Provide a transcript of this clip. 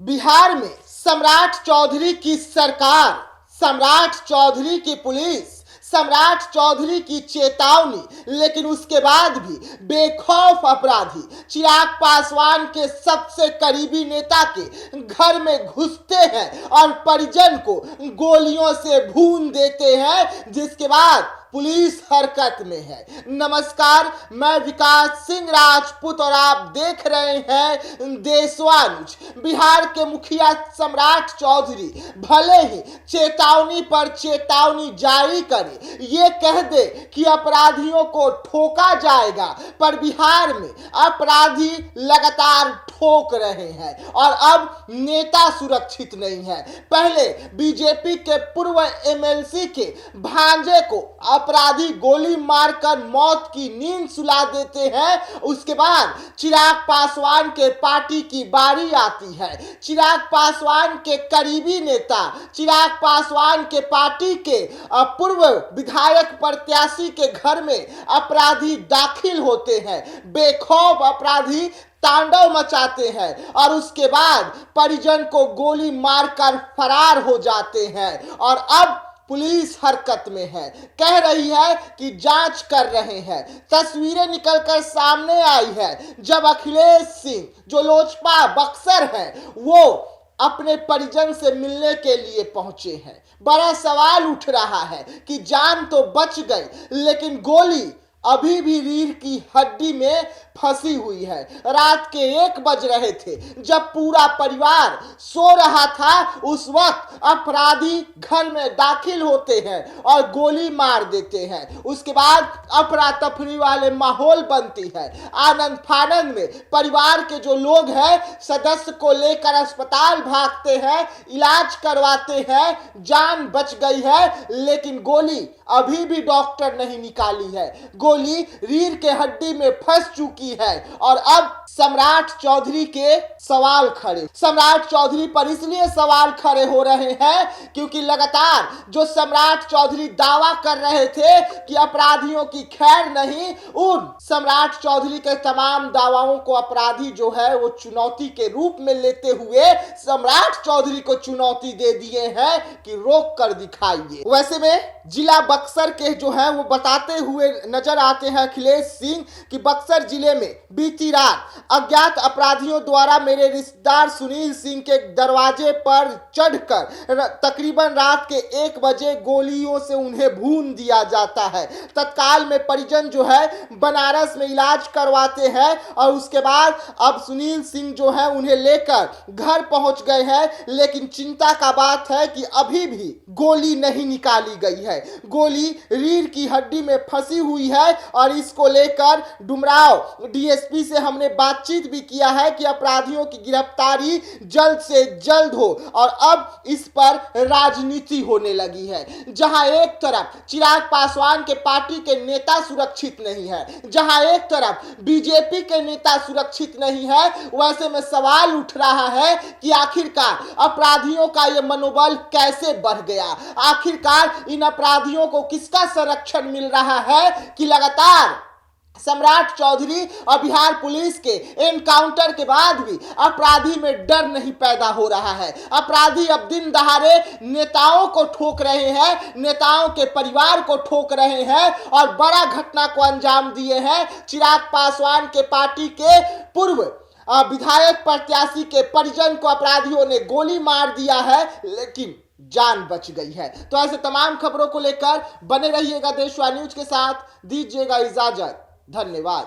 बिहार में सम्राट चौधरी की सरकार, सम्राट चौधरी की पुलिस, सम्राट चौधरी की चेतावनी, लेकिन उसके बाद भी बेखौफ अपराधी चिराग पासवान के सबसे करीबी नेता के घर में घुसते हैं और परिजन को गोलियों से भून देते हैं, जिसके बाद पुलिस हरकत में है। नमस्कार, मैं विकास सिंह राजपूत और आप देख रहे हैं देशवानुज। बिहार के मुखिया सम्राट चौधरी भले ही चेतावनी पर चेतावनी जारी करे, ये कह दे कि अपराधियों को ठोका जाएगा, पर बिहार में अपराधी लगातार ठोक रहे हैं और अब नेता सुरक्षित नहीं है। पहले बीजेपी के पूर्व एमएलसी के भांजे को अपराधी गोली मारकर मौत की नींद सुला देते हैं, उसके बाद चिराग पासवान के पार्टी की बारी आती है। चिराग पासवान के करीबी नेता, चिराग पासवान के पार्टी के पूर्व विधायक प्रत्याशी के घर में अपराधी दाखिल होते हैं। बेखौफ अपराधी तांडव मचाते हैं और उसके बाद परिजन को गोली मारकर फरार हो जाते हैं और अब पुलिस हरकत में है, कह रही है कि जांच कर रहे हैं। तस्वीरें निकलकर सामने आई है जब अखिलेश सिंह, जो लोजपा बक्सर हैं, वो अपने परिजन से मिलने के लिए पहुंचे हैं। बड़ा सवाल उठ रहा है कि जान तो बच गई, लेकिन गोली अभी भी रीढ़ की हड्डी में फंसी हुई है। रात के 1 बज रहे थे जब पूरा परिवार सो रहा था, उस वक्त अपराधी घर में दाखिल होते हैं और गोली मार देते हैं। उसके बाद अफरा तफरी वाले माहौल बनती है। आनंद फानंद में परिवार के जो लोग हैं, सदस्य को लेकर अस्पताल भागते हैं, इलाज करवाते हैं, जान बच गई है, लेकिन गोली अभी भी डॉक्टर नहीं निकाली है। गोली रीढ़ के हड्डी में फंस चुकी है और अब सम्राट चौधरी के सवाल खड़े, सम्राट चौधरी पर इसलिए सवाल खड़े हो रहे हैं क्योंकि लगातार जो सम्राट चौधरी दावा कर रहे थे कि अपराधियों की खैर नहीं, उन सम्राट चौधरी के तमाम दावाओं को अपराधी जो है वो चुनौती के रूप में लेते हुए सम्राट चौधरी को चुनौती दे दिए हैं कि रोक कर दिखाइए। वैसे में जिला बक्सर के जो है वो बताते हुए नजर आते हैं अखिलेश सिंह कि बक्सर जिले में बीती रात अज्ञात अपराधियों द्वारा मेरे रिश्तेदार सुनील सिंह के दरवाजे पर चढ़कर तकरीबन रात के 1 बजे गोलियों से उन्हें भून दिया जाता है। तत्काल में परिजन जो है बनारस में इलाज करवाते हैं और उसके बाद अब सुनील सिंह जो है उन्हें लेकर घर पहुंच गए हैं, लेकिन चिंता का बात है कि अभी भी गोली नहीं निकाली गई है। गोली रीढ़ की हड्डी में फंसी हुई है और इसको लेकर डुमराव डीएसपी से हमने बातचीत भी किया है कि अपराधियों की गिरफ्तारी जल्द से जल्द हो और अब इस पर राजनीति होने लगी है। जहां एक तरफ चिराग पासवान के पार्टी के नेता सुरक्षित नहीं है, जहां एक तरफ बीजेपी के नेता सुरक्षित नहीं है, वैसे में सवाल उठ रहा है कि आखिरकार अपराधियों का ये मनोबल कैसे बढ़ गया, आखिरकार इन अपराधियों को किसका संरक्षण मिल रहा है कि लगातार सम्राट चौधरी और बिहार पुलिस के एनकाउंटर के बाद भी अपराधी में डर नहीं पैदा हो रहा है। अपराधी अब दिन दहाड़े नेताओं को ठोक रहे हैं, नेताओं के परिवार को ठोक रहे हैं और बड़ा घटना को अंजाम दिए हैं। चिराग पासवान के पार्टी के पूर्व विधायक प्रत्याशी के परिजन को अपराधियों ने गोली मार दिया है, लेकिन जान बच गई है। तो ऐसे तमाम खबरों को लेकर बने रहिएगा देशवानुज के साथ। दीजिएगा इजाजत, धन्यवाद।